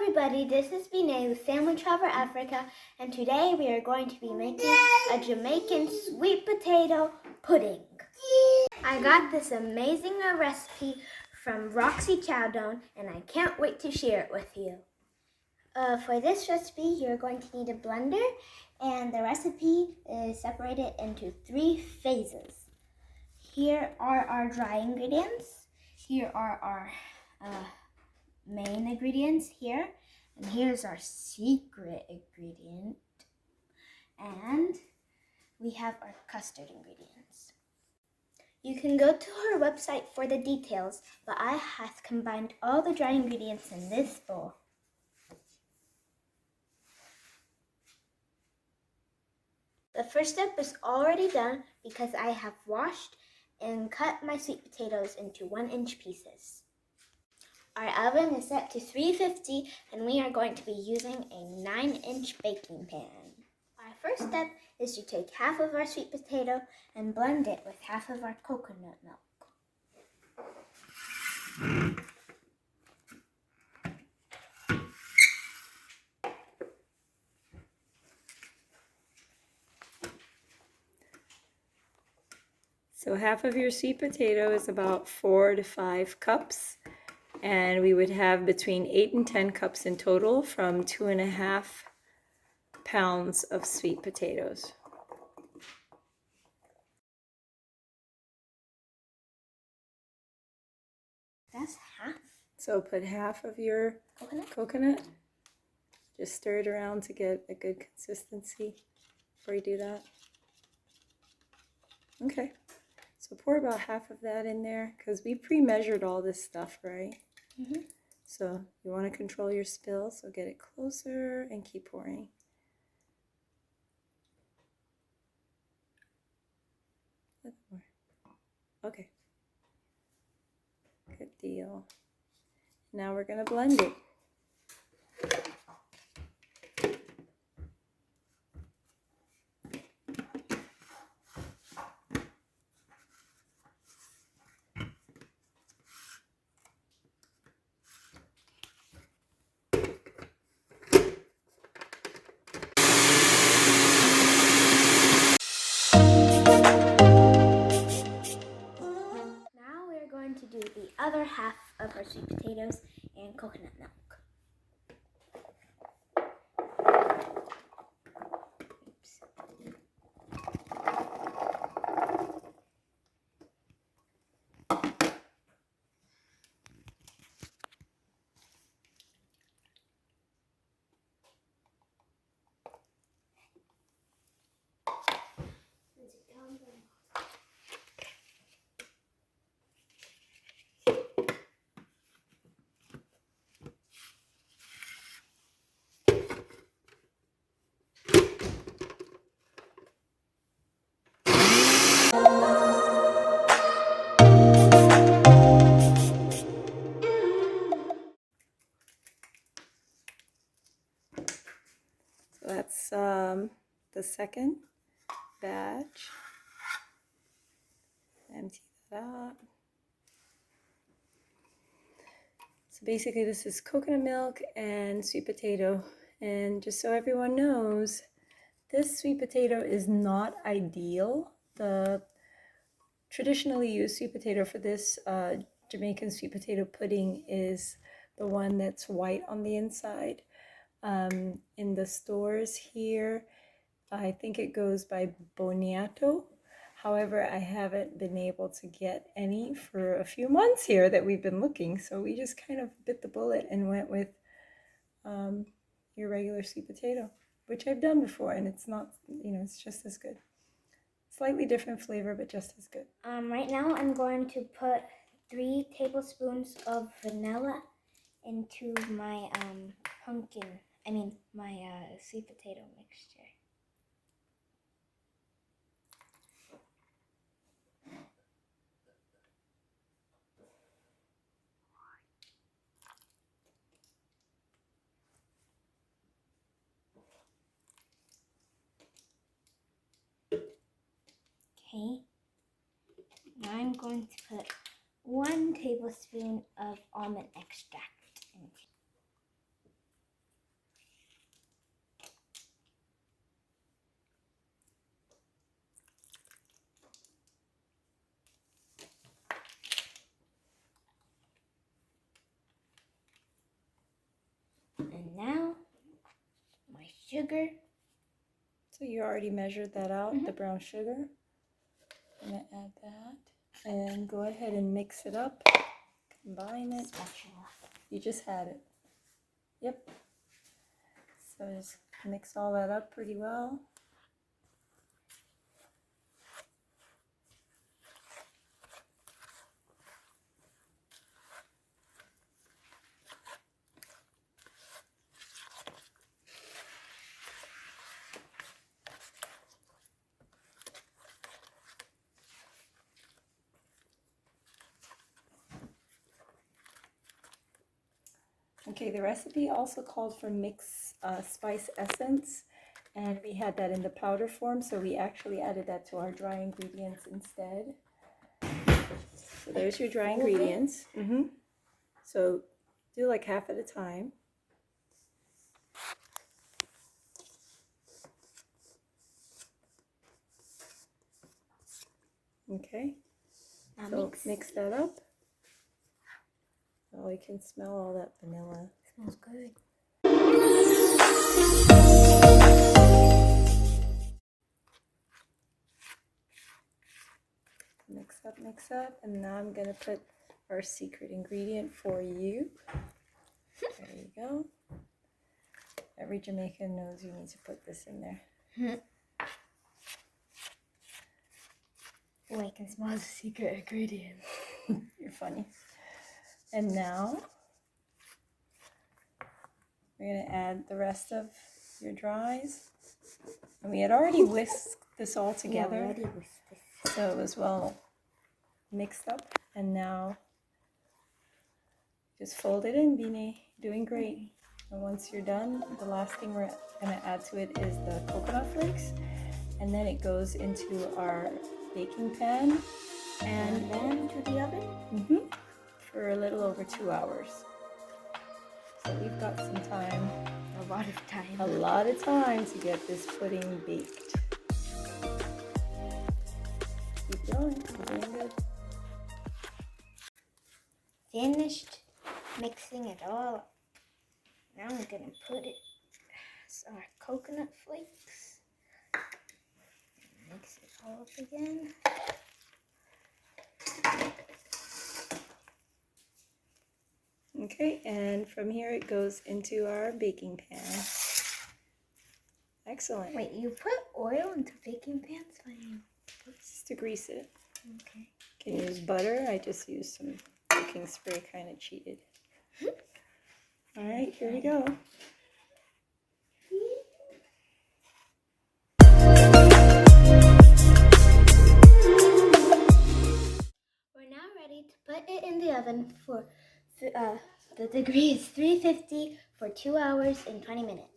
everybody, this is Bi-Neh with Family Travel Africa, and today we are going to be making a Jamaican sweet potato pudding. I got this amazing recipe from Roxy Chow Down, and I can't wait to share it with you. For this recipe, you're going to need a blender, and the recipe is separated into 3 phases. Here are our dry ingredients. Here are our main ingredients here, and here's our secret ingredient, and we have our custard ingredients. You can go to our website for the details, but I have combined all the dry ingredients in this bowl. The first step is already done because I have washed and cut my sweet potatoes into 1-inch pieces. Our oven is set to 350 and we are going to be using a 9-inch baking pan. Our first step is to take half of our sweet potato and blend it with half of our coconut milk. So half of your sweet potato is about 4 to 5 cups. And we would have between 8 and 10 cups in total from 2.5 pounds of sweet potatoes. That's half. So put half of your coconut. Just stir it around to get a good consistency before you do that. Okay, so pour about half of that in there because we pre-measured all this stuff, right? Mm-hmm. So you want to control your spill, so get it closer and keep pouring. Okay. Good deal. Now we're going to blend it. To do the other half of our sweet potatoes and coconut milk. Oops. So that's the second batch. Empty that out. So basically this is coconut milk and sweet potato. And just so everyone knows, this sweet potato is not ideal. The traditionally used sweet potato for this Jamaican sweet potato pudding is the one that's white on the inside. In the stores here, I think it goes by Boniato. However, I haven't been able to get any for a few months here that we've been looking. So we just kind of bit the bullet and went with your regular sweet potato, which I've done before, and it's not, it's just as good. Slightly different flavor, but just as good. Right now I'm going to put 3 tablespoons of vanilla into my sweet potato mixture. Okay, now I'm going to put 1 tablespoon of almond extract into. sugar. So you already measured that out, the brown sugar. I'm going to add that. And go ahead and mix it up. Combine it. You just had it. Yep. So just mix all that up pretty well. Okay, the recipe also called for mixed spice essence, and we had that in the powder form, so we actually added that to our dry ingredients instead. So there's your dry ingredients. So do like half at a time. Okay, so mix that up. Oh, I can smell all that vanilla. Smells good. Mix up, and now I'm gonna put our secret ingredient for you. There you go. Every Jamaican knows you need to put this in there. Oh, I can smell the secret ingredient. You're funny. And now we're gonna add the rest of your dries. And we had already whisked this all together, so it was well mixed up. And now just fold it in, Bi-Neh. Doing great. And once you're done, the last thing we're gonna add to it is the coconut flakes, and then it goes into our baking pan and then to the oven for a little over 2 hours. So we've got some time. A lot of time. A lot of time to get this pudding baked. Keep going. You're doing good. Finished mixing it all up. Now I'm gonna put it our coconut flakes. Mix it all up again. Okay, and from here it goes into our baking pan. Excellent. Wait, you put oil into baking pans? Just to grease it. Okay. Can you use butter? I just used some cooking spray, kind of cheated. All right, here we go. We're now ready to put it in the oven for the degree is 350 for 2 hours and 20 minutes.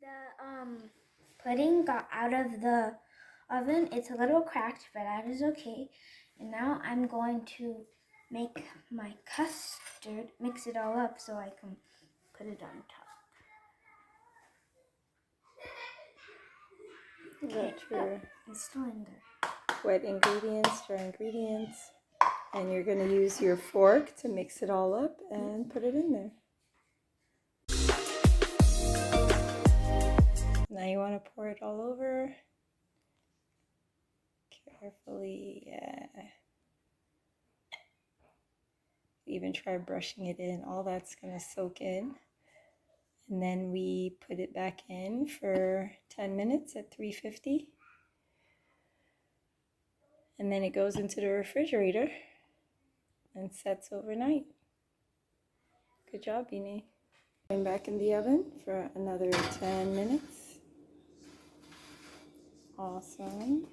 The pudding got out of the oven. It's a little cracked, but that is okay. And now I'm going to make my custard, mix it all up so I can put it on top. Okay, your it's still in there. Wet ingredients, dry ingredients, and you're going to use your fork to mix it all up and put it in there. Now you want to pour it all over. Carefully, yeah. Even try brushing it in. All that's going to soak in. And then we put it back in for 10 minutes at 350. And then it goes into the refrigerator and sets overnight. Good job, Bi-Neh. Going back in the oven for another 10 minutes. Awesome.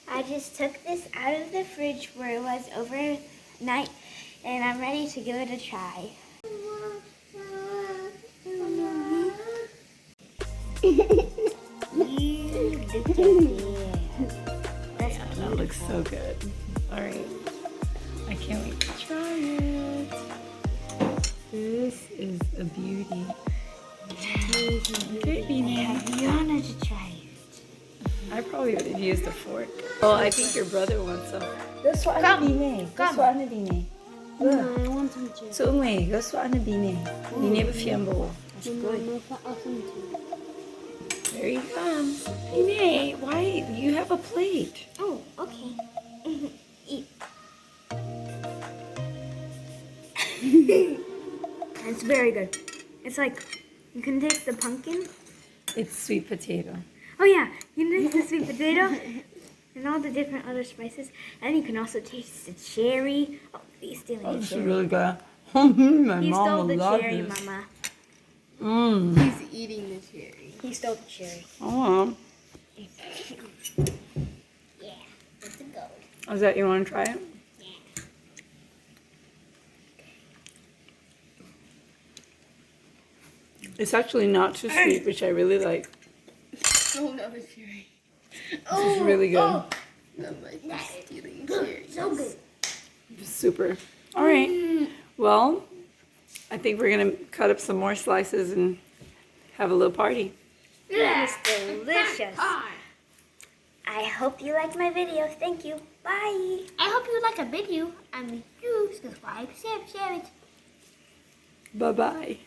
I just took this out of the fridge where it was overnight, and I'm ready to give it a try. You look at there. That's Yeah, that looks so good. All right. I can't wait to try it. This is a beauty. Okay, Bi-Neh. You wanted to try it. I probably would have used a fork. Oh, I think your brother wants some. Gusto ano Come. Bi-Neh? Come. Gusto ano Bi-Neh? No, I want some too. So umwe, gusto ano Bi-Neh? Bi-Neh ba fiambo? That's good. Awesome too. There he comes. Bi-Neh, why? You have a plate. Oh, okay. Eat. It's very good. It's like, you can taste the pumpkin. It's sweet potato. Oh yeah, you can taste the sweet potato and all the different other spices. And you can also taste the cherry. Oh, he's stealing the It's cherry. really good. My He mom stole will the love cherry, this. Mama. Mmm. He's eating the cherry. He stole the cherry. Oh, Yeah, that's a gold. is that you want to try it? Yeah. It's actually not too sweet, which I really like. Oh, no, the cherry. This is really good. Oh, I'm like stealing cherry. so good. Super. All right. Well, I think we're going to cut up some more slices and have a little party. It's delicious. I hope you liked my video. Thank you. Bye. I hope you like a video and you subscribe, share it. Bye-bye.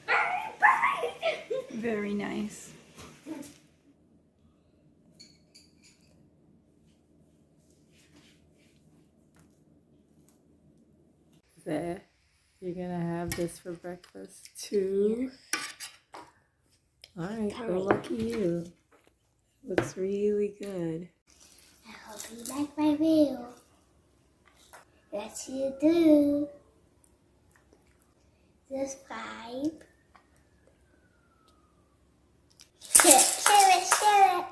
Bye. Very nice. There. You're going to have this for breakfast too. All right. Well, lucky you. Looks really good. I hope you like my video. Yes, you do. Subscribe. Share it.